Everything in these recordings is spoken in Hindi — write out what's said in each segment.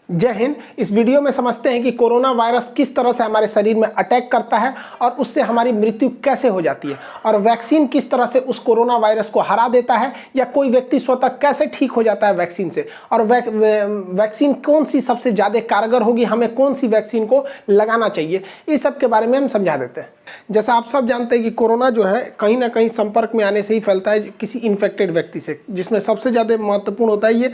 जय हिंद। इस वीडियो में समझते हैं कि कोरोना वायरस किस तरह से हमारे शरीर में अटैक करता है और उससे हमारी मृत्यु कैसे हो जाती है, और वैक्सीन किस तरह से उस कोरोना वायरस को हरा देता है, या कोई व्यक्ति स्वतः कैसे ठीक हो जाता है वैक्सीन से, और वैक्सीन कौन सी सबसे ज़्यादा कारगर होगी, हमें कौन सी वैक्सीन को लगाना चाहिए, इस सब के बारे में हम समझा देते हैं। जैसा आप सब जानते हैं कि कोरोना जो है कहीं ना कहीं संपर्क में आने से ही फैलता है किसी इन्फेक्टेड व्यक्ति से, जिसमें सबसे ज़्यादा महत्वपूर्ण होता है ये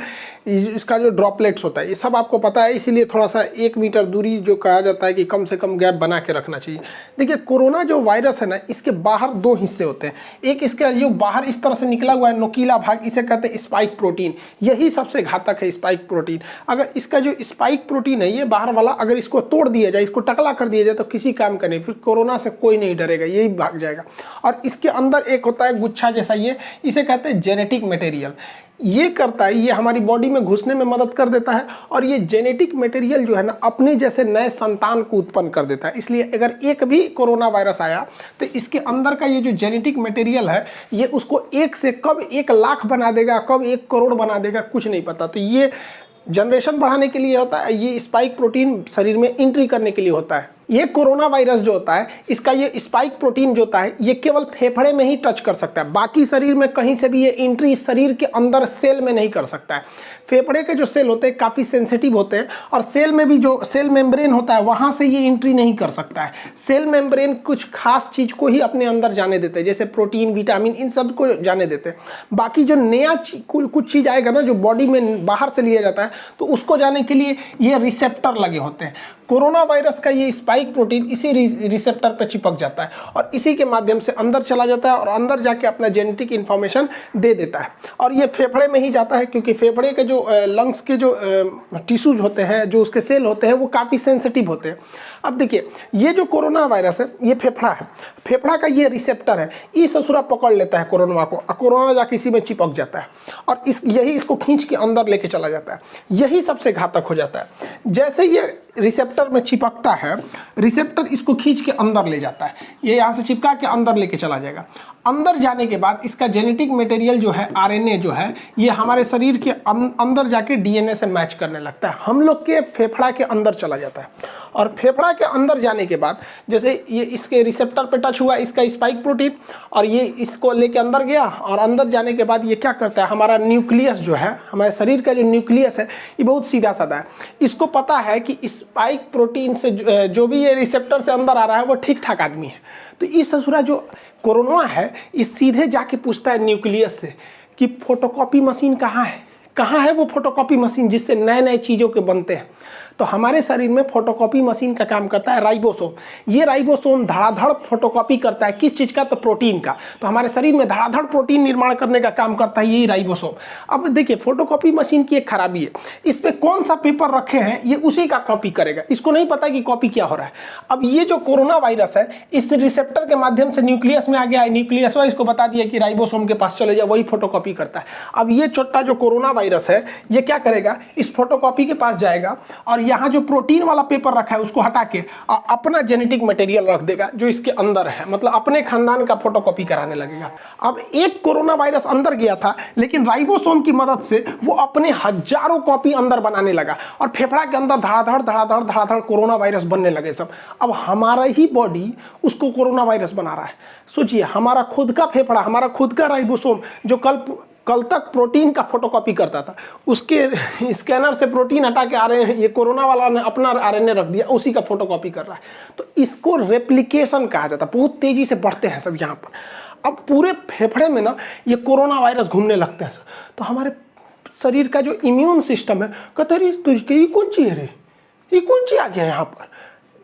इसका जो ड्रॉपलेट्स होता है। ये सब आपको पता है, इसीलिए थोड़ा सा 1 मीटर दूरी जो कहा जाता है कि कम से कम गैप बना के रखना चाहिए। देखिए, कोरोना जो वायरस है ना, इसके बाहर 2 हिस्से होते हैं। एक इसका जो बाहर इस तरह से निकला हुआ है नोकीला भाग, इसे कहते हैं स्पाइक प्रोटीन। यही सबसे घातक है, स्पाइक प्रोटीन। अगर इसका जो स्पाइक प्रोटीन है, ये बाहर वाला, अगर इसको तोड़ दिया जाए, इसको टकला कर दिया जाए, तो किसी काम का नहीं, फिर कोरोना से कोई नहीं डरेगा, यही भाग जाएगा। और इसके अंदर एक होता है गुच्छा जैसा, ये इसे कहते हैं जेनेटिक मटेरियल। ये करता है, ये हमारी बॉडी में घुसने में मदद कर देता है, और ये जेनेटिक मटेरियल जो है ना, अपने जैसे नए संतान को उत्पन्न कर देता है। इसलिए अगर एक भी कोरोना वायरस आया तो इसके अंदर का ये जो जेनेटिक मटेरियल है, ये उसको 1 से कब 1 लाख बना देगा, कब 1 करोड़ बना देगा, कुछ नहीं पता। तो ये जनरेशन बढ़ाने के लिए होता है, ये स्पाइक प्रोटीन शरीर में एंट्री करने के लिए होता है। ये कोरोना वायरस जो होता है, इसका ये स्पाइक प्रोटीन जो होता है, ये केवल फेफड़े में ही टच कर सकता है, बाकी शरीर में कहीं से भी ये एंट्री शरीर के अंदर सेल में नहीं कर सकता है। फेफड़े के जो सेल होते हैं काफ़ी सेंसिटिव होते हैं, और सेल में भी जो सेल मेम्ब्रेन होता है, वहाँ से ये एंट्री नहीं कर सकता है। सेल मेम्ब्रेन कुछ खास चीज़ को ही अपने अंदर जाने देते हैं, जैसे प्रोटीन, विटामिन, इन सब को जाने देते हैं। बाकी जो नया कुछ चीज़ आएगा ना, जो बॉडी में बाहर से लिया जाता है, तो उसको जाने के लिए ये रिसेप्टर लगे होते हैं। कोरोना वायरस का ये स्पाइक प्रोटीन इसी रिसेप्टर पर चिपक जाता है, और इसी के माध्यम से अंदर चला जाता है, और अंदर जाके अपना जेनेटिक इन्फॉर्मेशन दे देता है। और ये फेफड़े में ही जाता है, क्योंकि फेफड़े के जो लंग्स के जो टिश्यूज होते हैं, जो उसके सेल होते हैं, वो काफ़ी सेंसिटिव होते हैं। अब देखिए, ये जो कोरोना वायरस है, ये फेफड़ा है, फेफड़ा का ये रिसेप्टर है, इस ससुरा पकड़ लेता है कोरोना को, और कोरोना जाके इसी में चिपक जाता है, और यही इसको खींच के अंदर लेके चला जाता है। यही सबसे घातक हो जाता है। जैसे ये रिसेप्टर में चिपकता है, रिसेप्टर इसको खींच के अंदर ले जाता है, ये यहाँ से चिपका के अंदर लेके चला जाएगा। अंदर जाने के बाद इसका जेनेटिक मटेरियल जो है, आरएनए जो है, ये हमारे शरीर के अंदर जाके डीएनए से मैच करने लगता है, हम लोग के फेफड़ा के अंदर चला जाता है। और फेफड़ा के अंदर जाने के बाद, जैसे ये इसके रिसेप्टर पे टच हुआ इसका स्पाइक प्रोटीन, और ये इसको लेके अंदर गया, और अंदर जाने के बाद ये क्या करता है, हमारा न्यूक्लियस जो है, हमारे शरीर का जो न्यूक्लियस है, ये बहुत सीधा साधा है। इसको पता है कि स्पाइक प्रोटीन से जो भी ये रिसेप्टर से अंदर आ रहा है, वो ठीक ठाक आदमी है। तो इस ससुरा जो कोरोना है, इस सीधे जाके पूछता है न्यूक्लियस से कि फोटोकॉपी मशीन कहाँ है, कहाँ है वो फोटोकॉपी मशीन जिससे नए नए चीज़ों के बनते हैं। तो हमारे शरीर में फोटोकॉपी मशीन का काम करता है राइबोसोम। ये राइबोसोम धड़ाधड़ फोटोकॉपी करता है, किस चीज़ का, तो प्रोटीन का। तो हमारे शरीर में धड़ाधड़ प्रोटीन निर्माण करने का काम करता है यही राइबोसोम। अब देखिए, फोटोकॉपी मशीन की एक खराबी है, इस पर कौन सा पेपर रखे हैं, ये उसी का कॉपी करेगा, इसको नहीं पता कि कॉपी क्या हो रहा है। अब ये जो कोरोना वायरस है, इस रिसेप्टर के माध्यम से न्यूक्लियस में आ गया है, न्यूक्लियस इसको बता दिया कि राइबोसोम के पास चले जाओ, वही फोटोकॉपी करता है। अब ये छोटा जो कोरोना वायरस है, ये क्या करेगा, इस फोटोकॉपी के पास जाएगा, और यहाँ जो प्रोटीन वाला पेपर रखा है उसको हटा के अपना जेनेटिक मटेरियल रख देगा जो इसके अंदर है, मतलब अपने खानदान का फोटोकॉपी कराने लगेगा। अब एक कोरोना वायरस अंदर गया था, लेकिन राइबोसोम की मदद से वो अपने हजारों कॉपी अंदर बनाने लगा, और फेफड़ा के अंदर धड़ाधड़ धड़ाधड़ धड़ाधड़ कोरोना वायरस बनने लगे सब। अब हमारा ही बॉडी उसको कोरोना वायरस बना रहा है। सोचिए, हमारा खुद का फेफड़ा, हमारा खुद का राइबोसोम जो कल तक प्रोटीन का फोटोकॉपी करता था, उसके स्कैनर से प्रोटीन हटा के आरएनए, ये कोरोना वाला ने अपना आरएनए रख दिया, उसी का फोटोकॉपी कर रहा है। तो इसको रेप्लिकेशन कहा जाता है। बहुत तेजी से बढ़ते हैं सब यहाँ पर। अब पूरे फेफड़े में ना ये कोरोना वायरस घूमने लगते हैं। तो हमारे शरीर का जो इम्यून सिस्टम है, कहते हैं ये कौन चीज़ है रे, ये कौन चीज़ आ गया यहाँ पर।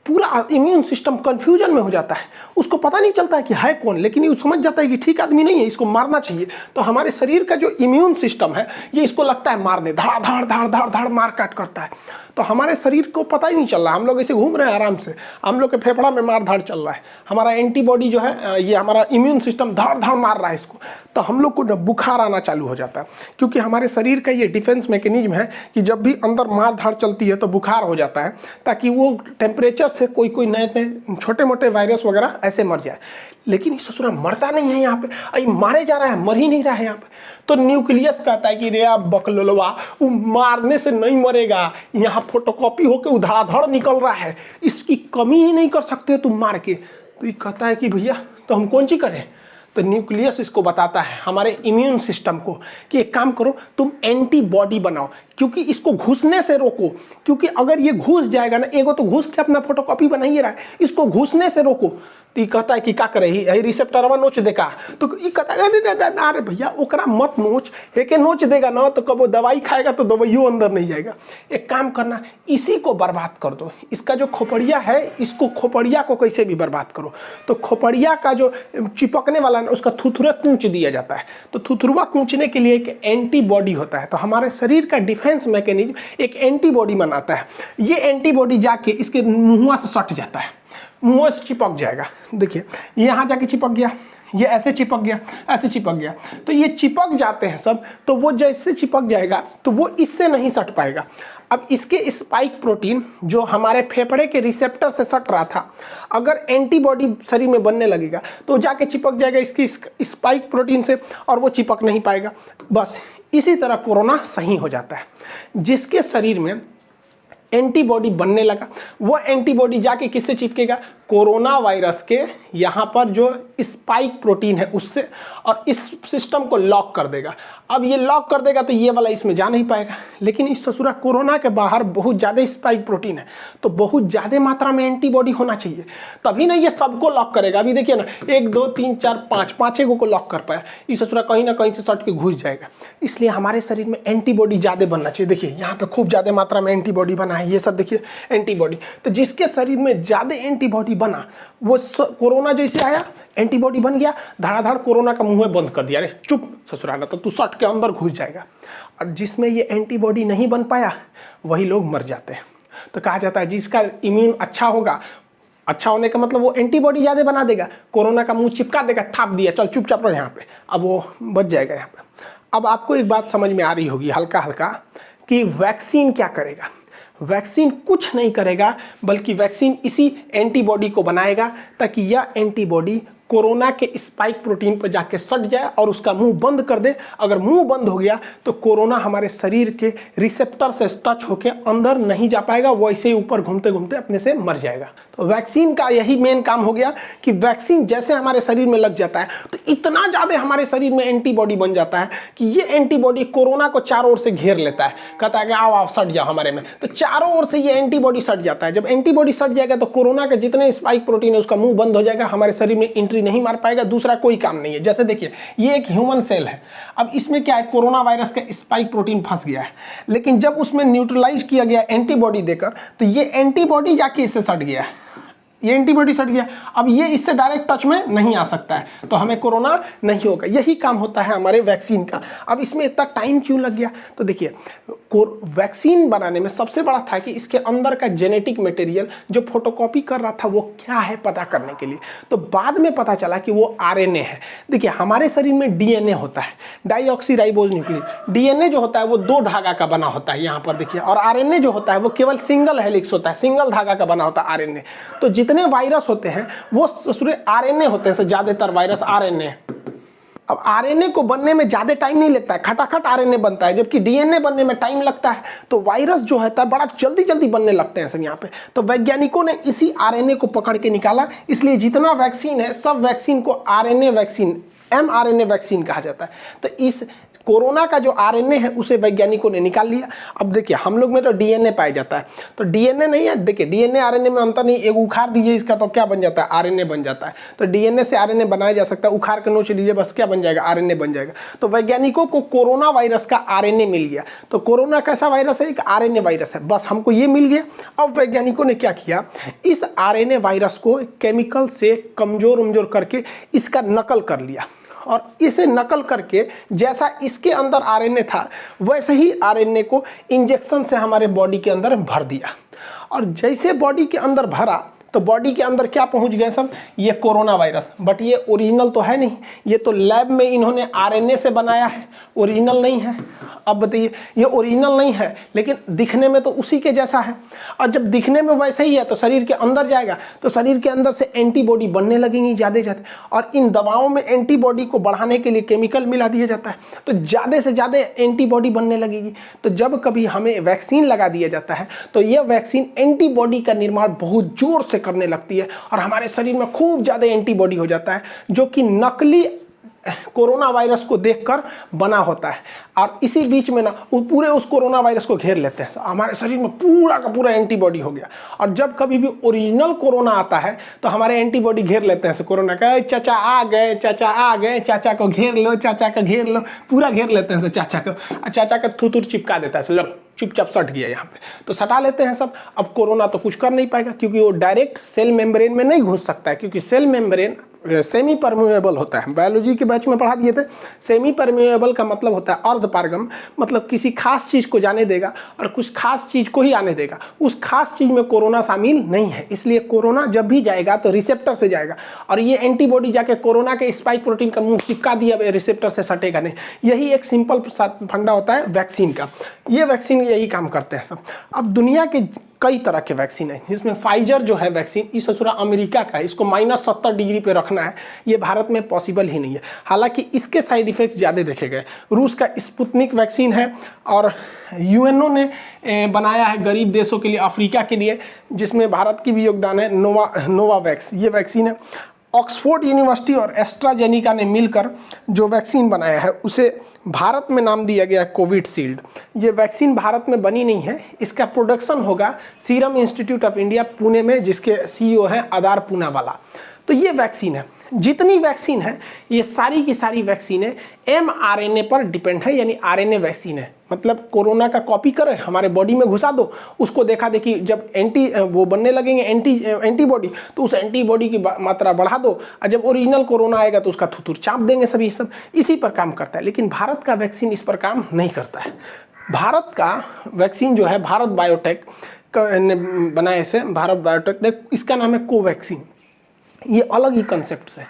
पूरा इम्यून सिस्टम कंफ्यूजन में हो जाता है, उसको पता नहीं चलता है कि है कौन, लेकिन ये समझ जाता है कि ठीक आदमी नहीं है, इसको मारना चाहिए। तो हमारे शरीर का जो इम्यून सिस्टम है, ये इसको लगता है मारने, धड़ धड़ धड़ धड़ धड़ मार काट करता है। तो हमारे शरीर को पता ही नहीं चल रहा, हम लोग ऐसे घूम रहे हैं आराम से, हम लोग के फेफड़ा में मार धाड़ चल रहा है, हमारा एंटीबॉडी जो है, ये हमारा इम्यून सिस्टम धड़ धड़ मार रहा है इसको। तो हम लोग को बुखार आना चालू हो जाता है, क्योंकि हमारे शरीर का ये डिफेंस मैकेनिज्म है कि जब भी अंदर मार धाड़ चलती है तो बुखार हो जाता है, ताकि वो टेम्परेचर से कोई कोई नए नए छोटे मोटे वायरस वगैरह ऐसे मर जाए, लेकिन ये ससुरा मरता नहीं है यहाँ पे, अरे मारे जा रहा है, मर ही नहीं रहा है यहाँ पे। तो न्यूक्लियस कहता है कि रे आप बकलोलवा, वो मारने से नहीं मरेगा, यहाँ फोटोकॉपी होके उधड़ाधड़ निकल रहा है, इसकी कमी ही नहीं कर सकते तुम मार के। तो ये कहता है कि भैया तो हम कौन सी करें। तो न्यूक्लियस इसको बताता है हमारे इम्यून सिस्टम को कि एक काम करो, तुम एंटीबॉडी बनाओ, क्योंकि इसको घुसने से रोको, क्योंकि अगर ये घुस जाएगा ना, एगो तो घुस के अपना फोटोकॉपी बना ही रहा है, इसको घुसने से रोको। तो ये कहता है कि क्या करे, यही रिसेप्टरवा नोच देगा। तो ये कहता है अरे भैया ओकरा मत नोच, एके नोच देगा ना तो कब वो दवाई खाएगा तो दवाइयों अंदर नहीं जाएगा। एक काम करना, इसी को बर्बाद कर दो, इसका जो खोपड़िया है, इसको खोपड़िया को कैसे भी बर्बाद करो। तो खोपड़िया का जो चिपकने वाला ना, उसका थुथुरा कूच दिया जाता है। तो थुथुरवा कूचने के लिए एक एंटीबॉडी होता है। तो हमारे शरीर का डिफेंस मैकेनिज्म एक एंटीबॉडी बनाता है। ये एंटीबॉडी जाके इसके मुंह से सट जाता है, मुंह से चिपक जाएगा। देखिए यहाँ जाके चिपक गया, ये ऐसे चिपक गया, ऐसे चिपक गया। तो ये चिपक जाते हैं सब, तो वो जैसे चिपक जाएगा तो वो इससे नहीं सट पाएगा। अब इसके स्पाइक प्रोटीन जो हमारे फेफड़े के रिसेप्टर से सट रहा था, अगर एंटीबॉडी शरीर में बनने लगेगा तो जाके चिपक जाएगा इसकी स्पाइक प्रोटीन से, और वो चिपक नहीं पाएगा। बस इसी तरह कोरोना सही हो जाता है। जिसके शरीर में एंटीबॉडी बनने लगा, वो एंटीबॉडी जाके किससे चिपकेगा, कोरोना वायरस के यहाँ पर जो स्पाइक प्रोटीन है उससे, और इस सिस्टम को लॉक कर देगा। अब ये लॉक कर देगा तो ये वाला इसमें जा नहीं पाएगा। लेकिन इस ससुरा कोरोना के बाहर बहुत ज़्यादा स्पाइक प्रोटीन है, तो बहुत ज़्यादा मात्रा में एंटीबॉडी होना चाहिए, तभी ना ये सबको लॉक करेगा। अभी देखिए ना, 1 2 3 4 5 पाँचों को लॉक कर पाया, इस ससुरा कहीं ना कहीं से सट के घुस जाएगा। इसलिए हमारे शरीर में एंटीबॉडी ज़्यादा बनना चाहिए। देखिए यहाँ पे खूब ज़्यादा मात्रा में एंटीबॉडी बना है, ये सब देखिए एंटीबॉडी। तो जिसके शरीर में ज़्यादा एंटीबॉडी बना, वो कोरोना जैसे आया, एंटीबॉडी बन गया, धड़ाधड़ कोरोना का मुंह बंद कर दिया, अरे चुप ससुराना, तो तू सट के अंदर घुस जाएगा। और जिसमें ये एंटीबॉडी नहीं बन पाया, वही लोग मर जाते हैं। तो कहा जाता है जिसका इम्यून अच्छा होगा, अच्छा होने का मतलब वो एंटीबॉडी ज़्यादा बना देगा, कोरोना का मुंह चिपका देगा, थाप दिया, चल चुपचाप रहो यहाँ पे, अब वो बच जाएगा यहाँ पे। अब आपको एक बात समझ में आ रही होगी हल्का हल्का कि वैक्सीन क्या करेगा। वैक्सीन कुछ नहीं करेगा, बल्कि वैक्सीन इसी एंटीबॉडी को बनाएगा ताकि यह एंटीबॉडी कोरोना के स्पाइक प्रोटीन पर जाके सट जाए और उसका मुंह बंद कर दे। अगर मुंह बंद हो गया तो कोरोना हमारे शरीर के रिसेप्टर से टच होकर अंदर नहीं जा पाएगा, वो ऐसे ही ऊपर घूमते घूमते अपने से मर जाएगा। तो वैक्सीन का यही मेन काम हो गया कि वैक्सीन जैसे हमारे शरीर में लग जाता है तो इतना ज़्यादा हमारे शरीर में एंटीबॉडी बन जाता है कि ये एंटीबॉडी कोरोना को चारों ओर से घेर लेता है। कहता है कि आओ आओ सट जाओ हमारे में, तो चारों ओर से ये एंटीबॉडी सट जाता है। जब एंटीबॉडी सट जाएगा तो कोरोना के जितने स्पाइक प्रोटीन है उसका मुंह बंद हो जाएगा, हमारे शरीर में एंट्री नहीं मार पाएगा, दूसरा कोई काम नहीं है। जैसे देखिए ये एक ह्यूमन सेल है, अब इसमें क्या है, कोरोना वायरस का स्पाइक प्रोटीन फंस गया है, लेकिन जब उसमें न्यूट्रलाइज किया गया एंटीबॉडी देकर तो ये एंटीबॉडी जाके इससे सट गया है, ये एंटीबॉडी सट गया। अब ये इससे डायरेक्ट टच में नहीं आ सकता है, तो हमें कोरोना नहीं होगा। यही काम होता है हमारे वैक्सीन का। अब इसमें इतना टाइम क्यों लग गया, तो देखिए वैक्सीन बनाने में सबसे बड़ा था कि इसके अंदर का जेनेटिक मटेरियल जो फोटोकॉपी कर रहा था वो क्या है पता करने के लिए। तो बाद में पता चला कि वो आरएनए है। देखिए हमारे शरीर में डीएनए होता है, डाईऑक्सीराइबोज न्यूक्लिक। डीएनए जो होता है वो 2 धागा का बना होता है यहाँ पर देखिए, और आरएनए जो होता है वो केवल सिंगल हेलिक्स होता है, सिंगल धागा का बना होता है आरएनए। तो जितने वायरस होते हैं वो आरएनए होते हैं, ज्यादातर वायरस आरएनए। अब आरएनए को बनने में ज्यादा टाइम नहीं लगता है, खटाखट आरएनए बनता है, जबकि डीएनए बनने में टाइम लगता है। तो वायरस जो है बड़ा जल्दी जल्दी बनने लगते हैं सब यहाँ पे। तो वैज्ञानिकों ने इसी आरएनए को पकड़ के निकाला, इसलिए जितना वैक्सीन है सब वैक्सीन को आरएनए वैक्सीन, एमआरएनए वैक्सीन कहा जाता है। तो इस कोरोना का जो आरएनए है उसे वैज्ञानिकों ने निकाल लिया। अब देखिए हम लोग में तो डीएनए पाया जाता है, तो डीएनए नहीं है, देखिए डीएनए आरएनए में अंतर नहीं, एक उखाड़ दीजिए इसका तो क्या बन जाता है, आरएनए बन जाता है। तो डीएनए से आरएनए बनाया जा सकता है, उखाड़ के नोच लीजिए बस क्या बन जाएगा, आरएनए बन जाएगा। तो वैज्ञानिकों को कोरोना वायरस का आरएनए मिल गया। तो कोरोना कैसा वायरस है, एक आरएनए वायरस है, बस हमको ये मिल गया। अब वैज्ञानिकों ने क्या किया, इस आरएनए वायरस को केमिकल से कमजोर करके इसका नकल कर लिया, और इसे नकल करके जैसा इसके अंदर आरएनए था वैसे ही आरएनए को इंजेक्शन से हमारे बॉडी के अंदर भर दिया। और जैसे बॉडी के अंदर भरा तो बॉडी के अंदर क्या पहुंच गए सब, ये कोरोना वायरस। बट ये ओरिजिनल तो है नहीं, ये तो लैब में इन्होंने आरएनए से बनाया है, ओरिजिनल नहीं है। अब बताइए, ये ओरिजिनल नहीं है लेकिन दिखने में तो उसी के जैसा है, और जब दिखने में वैसा ही है तो शरीर के अंदर जाएगा तो शरीर के अंदर से एंटीबॉडी बनने लगेंगी ज़्यादा ज़्यादा, और इन दवाओं में एंटीबॉडी को बढ़ाने के लिए केमिकल मिला दिया जाता है, तो ज़्यादा से ज़्यादा एंटीबॉडी बनने लगेगी। तो जब कभी हमें वैक्सीन लगा दिया जाता है तो यह वैक्सीन एंटीबॉडी का निर्माण बहुत जोर से करने लगती है और हमारे शरीर में खूब ज़्यादा एंटीबॉडी हो जाता है, जो कि नकली कोरोना वायरस को देखकर बना होता है। और इसी बीच में ना वो पूरे उस कोरोना वायरस को घेर लेते हैं, हमारे शरीर में पूरा का पूरा एंटीबॉडी हो गया। और जब कभी भी ओरिजिनल कोरोना आता है तो हमारे एंटीबॉडी घेर लेते हैं कोरोना का, चाचा आ गए, चाचा आ गए, चाचा को घेर लो, चाचा को घेर लो, पूरा घेर लेते हैं चाचा को, और चाचा का थूथूर चिपका देता है, लो चुपचाप सट गया यहाँ पे, तो सटा लेते हैं सब। अब कोरोना तो कुछ कर नहीं पाएगा क्योंकि वो डायरेक्ट सेल मेम्ब्रेन में नहीं घुस सकता है, क्योंकि सेल मेम्ब्रेन सेमी परमेबल होता है। बायोलॉजी के बैच में पढ़ा दिए थे, सेमी परमेबल का मतलब होता है अर्धपारगम, मतलब किसी खास चीज़ को जाने देगा और कुछ खास चीज़ को ही आने देगा, उस खास चीज़ में कोरोना शामिल नहीं है। इसलिए कोरोना जब भी जाएगा तो रिसेप्टर से जाएगा, और ये एंटीबॉडी जाके कोरोना के स्पाइक प्रोटीन का मुंह चिपका दिया, रिसेप्टर से सटेगा नहीं। यही एक सिंपल फंडा होता है वैक्सीन का, ये वैक्सीन यही काम करते हैं सब। अब दुनिया के कई तरह के वैक्सीन है, जिसमें फाइजर जो है वैक्सीन, इस ससुरा अमेरिका का है, इसको -70 डिग्री पे रखना है, ये भारत में पॉसिबल ही नहीं है। हालांकि इसके साइड इफेक्ट ज़्यादा देखे गए। रूस का स्पुतनिक वैक्सीन है, और यूएनओ ने बनाया है गरीब देशों के लिए, अफ्रीका के लिए, जिसमें भारत की भी योगदान है, नोवावैक्स ये वैक्सीन है। ऑक्सफोर्ड यूनिवर्सिटी और एस्ट्राजेनिका ने मिलकर जो वैक्सीन बनाया है उसे भारत में नाम दिया गया कोविशील्ड। ये वैक्सीन भारत में बनी नहीं है, इसका प्रोडक्शन होगा serum institute of India Pune में, जिसके सीईओ हैं आदार पूनावाला। तो ये वैक्सीन है, जितनी वैक्सीन है ये सारी की सारी वैक्सीनें mRNA पर डिपेंड है, यानी आरएनए वैक्सीन है। मतलब कोरोना का कॉपी करे हमारे बॉडी में घुसा दो, उसको देखा देखी जब वो बनने लगेंगे एंटीबॉडी, तो उस एंटीबॉडी की मात्रा बढ़ा दो, और जब ओरिजिनल कोरोना आएगा तो उसका थुथुर चाप देंगे सभी, सब इसी पर काम करता है। लेकिन भारत का वैक्सीन इस पर काम नहीं करता है। भारत का वैक्सीन जो है भारत बायोटेक ने बनाए से, भारत बायोटेक ने, इसका नाम है कोवैक्सीन। ये अलग ही कंसेप्ट है।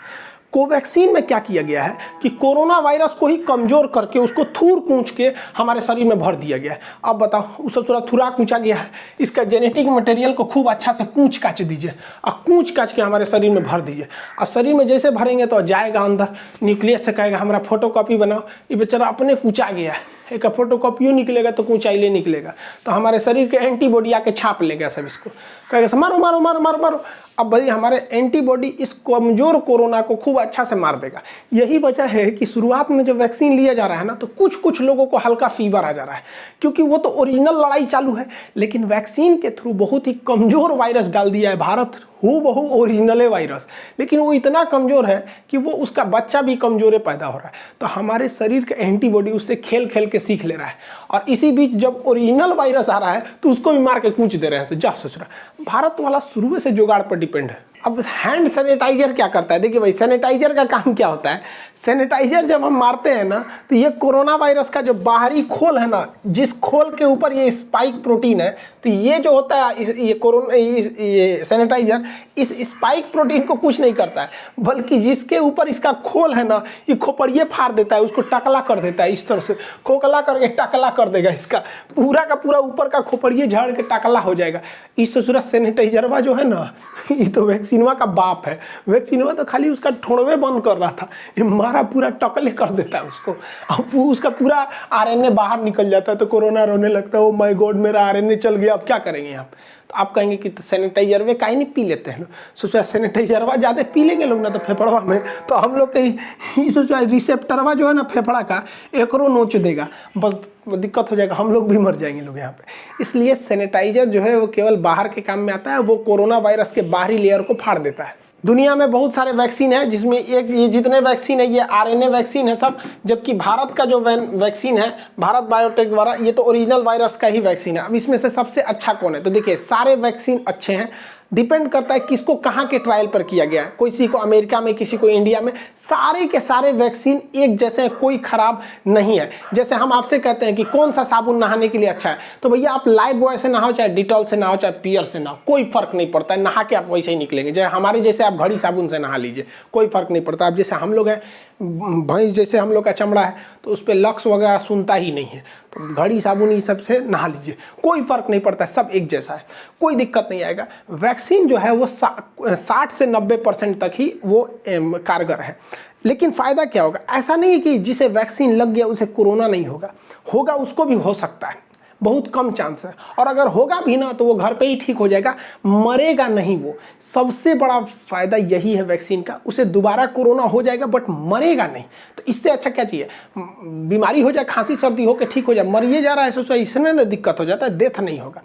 कोवैक्सीन में क्या किया गया है कि कोरोना वायरस को ही कमजोर करके उसको थूर कूच के हमारे शरीर में भर दिया गया है। अब बताओ, उससे थोड़ा थुरा कूचा गया है, इसका जेनेटिक मटेरियल को खूब अच्छा से कूच काच दीजिए और कूच काच के हमारे शरीर में भर दीजिए, और शरीर में जैसे भरेंगे तो जाएगा अंदर, न्यूक्लियस से कहेगा हमारा फोटोकॉपी बनाओ, ये बेचारा अपने कूचा गया है, एक फोटोकॉपियो निकलेगा तो ऊंचाई निकलेगा, तो हमारे शरीर के एंटीबॉडी आके छाप लेगा सब, इसको कहेगा मारो मारो मारो मारो मारो। अब भाई हमारे एंटीबॉडी इस कमजोर कोरोना को खूब अच्छा से मार देगा। यही वजह है कि शुरुआत में जब वैक्सीन लिया जा रहा है ना, तो कुछ कुछ लोगों को हल्का फीवर आ जा रहा है, क्योंकि वो तो ओरिजिनल लड़ाई चालू है, लेकिन वैक्सीन के थ्रू बहुत ही कमजोर वायरस डाल दिया है भारत, बहु ओरिजिनल वायरस, लेकिन वो इतना कमजोर है कि वो उसका बच्चा भी कमजोर पैदा हो रहा है। तो हमारे शरीर का एंटीबॉडी उससे खेल खेल के सीख ले रहा है, और इसी बीच जब ओरिजिनल वायरस आ रहा है तो उसको भी मार के कूच दे रहे हैं। जा ससुरा, भारत वाला शुरू से जुगाड़ पर डिपेंड है। अब हैंड सैनिटाइजर क्या करता है, देखिए भाई सैनिटाइजर का काम क्या होता है। सैनिटाइजर जब हम मारते हैं ना, तो ये कोरोना वायरस का जो बाहरी खोल है ना, जिस खोल के ऊपर ये स्पाइक प्रोटीन है, तो ये जो होता है ये सैनिटाइजर इस स्पाइक प्रोटीन को कुछ नहीं करता है, बल्कि जिसके ऊपर इसका खोल है ना, ये खोपड़िए फाड़ देता है, उसको टकला कर देता है, इस तरह से खोखला करके टकला कर देगा, इसका पूरा का पूरा ऊपर का खोपड़िए झाड़ के टकला हो जाएगा। इस ससुरा सैनिटाइजरवा जो है ना, ये तो वैक्सीनवा का बाप है। वैक्सीनवा तो खाली उसका ठोड़वे बंद कर रहा था, ये मारा पूरा टकले कर देता है उसको, अब उसका पूरा आरएनए बाहर निकल जाता है, तो कोरोना रोने लगता है, ओ माय गॉड मेरा आरएनए चल गया, अब क्या करेंगे आप। तो आप कहेंगे कि सैनिटाइजर वे काहे नहीं पी लेते हैं लोग, सोचा सैनिटाइजरवा ज़्यादा पी लेंगे लोग ना तो फेफड़वा में, तो हम लोग के सोचा रिसेप्टरवा जो है ना फेफड़ा का, एकरो नोच देगा, बस दिक्कत हो जाएगा, हम लोग भी मर जाएंगे लोग यहाँ पे। इसलिए सैनिटाइजर जो है वो केवल बाहर के काम में आता है, वो कोरोना वायरस के बाहरी लेयर को फाड़ देता है। दुनिया में बहुत सारे वैक्सीन है, जिसमें एक ये जितने वैक्सीन है ये आरएनए वैक्सीन है सब, जबकि भारत का जो वैक्सीन है भारत बायोटेक द्वारा, ये तो ओरिजिनल वायरस का ही वैक्सीन है। अब इसमें से सबसे अच्छा कौन है, तो देखिए सारे वैक्सीन अच्छे हैं, डिपेंड करता है किसको कहाँ के ट्रायल पर किया गया है, किसी को अमेरिका में, किसी को इंडिया में, सारे के सारे वैक्सीन एक जैसे हैं, कोई खराब नहीं है। जैसे हम आपसे कहते हैं कि कौन सा साबुन नहाने के लिए अच्छा है, तो भैया आप लाइफ बॉय से नहाओ, चाहे डिटॉल से नहाओ, चाहे पियर से नहाओ, कोई फर्क नहीं पड़ता है, नहा के आप वैसे ही निकलेंगे। जैसे हमारे जैसे आप घड़ी साबुन से नहा लीजिए, कोई फर्क नहीं पड़ता। अब जैसे हम लोग हैं भैंस जैसे हम लोग का चमड़ा है तो उस पर लक्स वगैरह सुनता ही नहीं है, तो घड़ी साबुन ये सब से नहा लीजिए, कोई फर्क नहीं पड़ता, सब एक जैसा है, कोई दिक्कत नहीं आएगा। वैक्सीन जो है वो 60 से 90% तक ही वो कारगर है। लेकिन फ़ायदा क्या होगा? ऐसा नहीं है कि जिसे वैक्सीन लग गया उसे कोरोना नहीं होगा, होगा, उसको भी हो सकता है, बहुत कम चांस है। और अगर होगा भी ना तो वो घर पे ही ठीक हो जाएगा, मरेगा नहीं वो। सबसे बड़ा फ़ायदा यही है वैक्सीन का, उसे दोबारा कोरोना हो जाएगा बट मरेगा नहीं। तो इससे अच्छा क्या चाहिए? बीमारी हो जाए, खांसी सर्दी हो के ठीक हो जाए, मरिए जा रहा है सोचो, इसमें ना दिक्कत हो जाता है, डेथ नहीं होगा।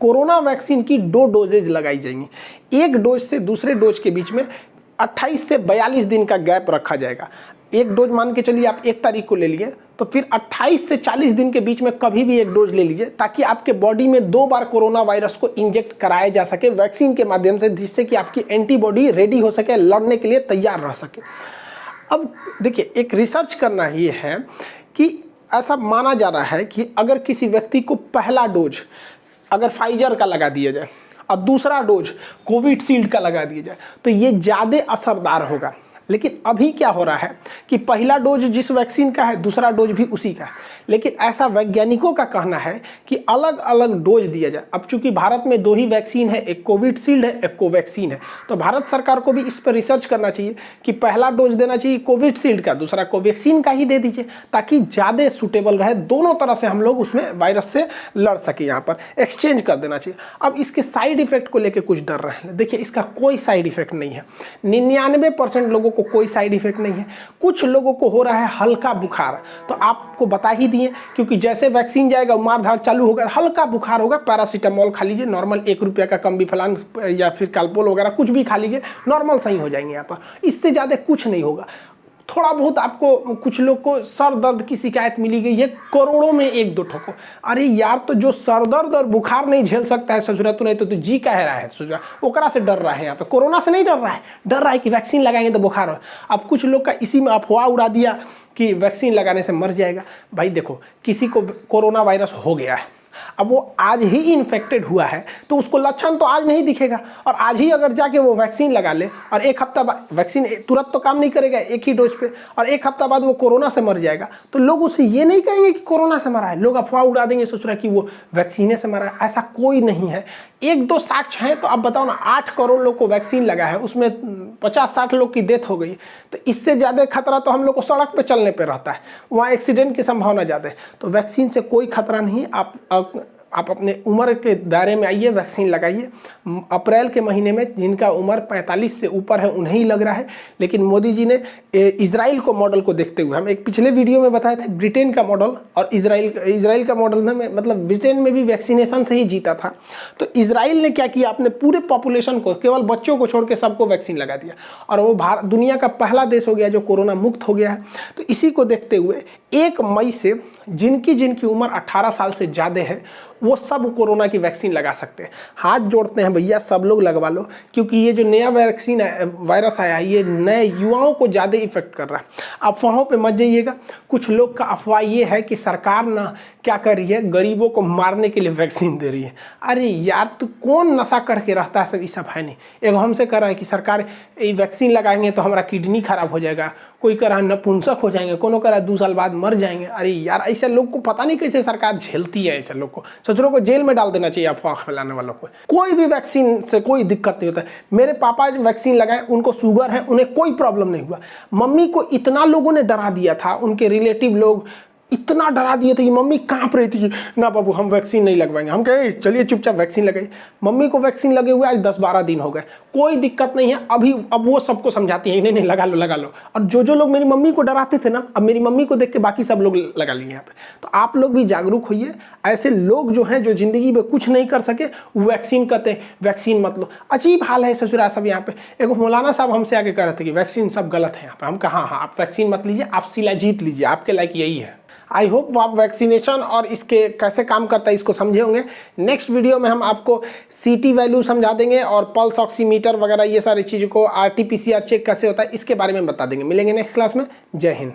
कोरोना वैक्सीन की 2 डोजेज लगाई जाएंगी। एक डोज से दूसरे डोज के बीच में 28 से 42 दिन का गैप रखा जाएगा। एक डोज मान के चलिए आप 1 तारीख को ले लिए, तो फिर 28 से 40 दिन के बीच में कभी भी एक डोज ले लीजिए, ताकि आपके बॉडी में 2 बार कोरोना वायरस को इंजेक्ट कराया जा सके वैक्सीन के माध्यम से, जिससे कि आपकी एंटीबॉडी रेडी हो सके, लड़ने के लिए तैयार रह सके। अब देखिए, एक रिसर्च करना ये है कि ऐसा माना जा रहा है कि अगर किसी व्यक्ति को पहला डोज अगर फाइजर का लगा दिया जाए और दूसरा डोज कोविशील्ड का लगा दिया जाए तो ये ज़्यादा असरदार होगा। लेकिन अभी क्या हो रहा है कि पहला डोज जिस वैक्सीन का है दूसरा डोज भी उसी का है, लेकिन ऐसा वैज्ञानिकों का कहना है कि अलग अलग डोज दिया जाए। अब चूंकि भारत में 2 ही वैक्सीन है, एक कोविशील्ड है, एक कोवैक्सीन है, तो भारत सरकार को भी इस पर रिसर्च करना चाहिए कि पहला डोज देना चाहिए कोविशील्ड का, दूसरा कोवैक्सीन का ही दे दीजिए, ताकि ज़्यादा सूटेबल रहे, दोनों तरह से हम लोग उसमें वायरस से लड़ सके। यहाँ पर एक्सचेंज कर देना चाहिए। अब इसके साइड इफेक्ट को लेकर कुछ डर रहे हैं, देखिए इसका कोई साइड इफेक्ट नहीं है, 99% लोगों को कोई साइड इफेक्ट नहीं है। कुछ लोगों को हो रहा है हल्का बुखार, तो आपको बता ही दिए, क्योंकि जैसे वैक्सीन जाएगा मारधाड़ चालू होगा, हल्का बुखार होगा, पैरासीटामोल खा लीजिए, नॉर्मल 1 रुपये का कम बिफलान या फिर कालपोल वगैरह कुछ भी खा लीजिए, नॉर्मल सही हो जाएंगे। यहाँ पर इससे ज़्यादा कुछ नहीं होगा। थोड़ा बहुत आपको, कुछ लोग को सर दर्द की शिकायत मिली गई है, करोड़ों में 1-2 ठो को। अरे यार, तो जो सर दर्द और बुखार नहीं झेल सकता है ससुरा, तो नहीं तो तू जी कह रहा है ससुरा, ओकरा से डर रहा है। यहाँ पे कोरोना से नहीं डर रहा है, डर रहा है कि वैक्सीन लगाएंगे तो बुखार हो। अब कुछ लोग का इसी में अफवाह उड़ा दिया कि वैक्सीन लगाने से मर जाएगा। भाई देखो, किसी को कोरोना वायरस हो गया है, अब वो आज ही इन्फेक्टेड हुआ है तो उसको लक्षण तो आज नहीं दिखेगा, और आज ही अगर जाके वो वैक्सीन लगा ले और 1 हफ्ता बाद, वैक्सीन तुरंत तो काम नहीं करेगा 1 ही डोज पे, और 1 हफ्ता बाद वो कोरोना से मर जाएगा, तो लोग उसे ये नहीं कहेंगे कि कोरोना से मरा है, लोग अफवाह उड़ा देंगे, सोच रहा है कि वो वैक्सीने से मरा है। ऐसा कोई नहीं है। 1-2 साक्ष्य हैं, तो अब बताओ ना, 8 करोड़ लोग को वैक्सीन लगा है, उसमें 50-60 लोग की डेथ हो गई, तो इससे ज़्यादा खतरा तो हम लोग को सड़क पे चलने पे रहता है, वहाँ एक्सीडेंट की संभावना ज़्यादा है। तो वैक्सीन से कोई खतरा नहीं। आप अपने उम्र के दायरे में आइए, वैक्सीन लगाइए। अप्रैल के महीने में जिनका उम्र 45 से ऊपर है उन्हें ही लग रहा है, लेकिन मोदी जी ने इजराइल को मॉडल को देखते हुए, हम एक पिछले वीडियो में बताए थे ब्रिटेन का मॉडल और इजराइल का मॉडल में, मतलब ब्रिटेन में भी वैक्सीनेशन से ही जीता था। तो इजराइल ने क्या किया, अपने पूरे पॉपुलेशन को, केवल बच्चों को छोड़ के सबको वैक्सीन लगा दिया, और वो दुनिया का पहला देश हो गया जो कोरोना मुक्त हो गया है। तो इसी को देखते हुए 1 मई से जिनकी उम्र 18 साल से ज़्यादा है वो सब कोरोना की वैक्सीन लगा सकते हैं। हाथ जोड़ते हैं भैया, सब लोग लगवा लो, क्योंकि ये जो नया वैक्सीन वायरस आया है ये नए युवाओं को ज़्यादा इफेक्ट कर रहा है। अफवाहों पे मत जाइएगा। कुछ लोग का अफवाह ये है कि सरकार ना क्या कर रही है, गरीबों को मारने के लिए वैक्सीन दे रही है। अरे यार, तो कौन नशा करके रहता है, सब ये सब है नहीं। एक हमसे कह रहा है कि सरकार ये वैक्सीन लगाएंगे तो हमारा किडनी खराब हो जाएगा, कोई कह रहा है नपुंसक हो जाएंगे, कोनो कह रहा है 2 साल बाद मर जाएंगे। अरे यार, ऐसे लोग को पता नहीं कैसे सरकार झेलती है। ऐसे लोग को, सचरों को जेल में डाल देना चाहिए अफवाह फैलाने वालों को। कोई भी वैक्सीन से कोई दिक्कत नहीं होता है। मेरे पापा वैक्सीन लगाए, उनको शुगर है, उन्हें कोई प्रॉब्लम नहीं हुआ। मम्मी को इतना लोगों ने डरा दिया था, उनके रिलेटिव लोग इतना डरा दिए थे कि मम्मी कांप रही थी, ना बाबू हम वैक्सीन नहीं लगवाएंगे। हम कहे चलिए चुपचाप वैक्सीन लगाई। मम्मी को वैक्सीन लगे हुए आज 10-12 दिन हो गए, कोई दिक्कत नहीं है। अब वो सबको समझाती है, नहीं लगा लो लगा लो। और जो लोग मेरी मम्मी को डराते थे ना, अब मेरी मम्मी को देख के बाकी सब लोग लगा लिए यहाँ पे। तो आप लोग भी जागरूक होइए। ऐसे लोग जो हैं, जो जिंदगी में कुछ नहीं कर सके, वैक्सीन कहते हैं वैक्सीन मत लो। अजीब हाल है ससुरा सब यहाँ पे। एक मौलाना साहब हमसे आके कह रहे थे कि वैक्सीन सब गलत है यहाँ पे। हम कहा हाँ, आप वैक्सीन मत लीजिए, आप सिला जीत लीजिए, आपके लायक यही है। आई होप आप वैक्सीनेशन और इसके कैसे काम करता है इसको समझे होंगे। नेक्स्ट वीडियो में हम आपको CT वैल्यू समझा देंगे और पल्स ऑक्सीमीटर वगैरह ये सारी चीज़ों को, RT-PCR चेक कैसे होता है इसके बारे में बता देंगे। मिलेंगे नेक्स्ट क्लास में। जय हिंद।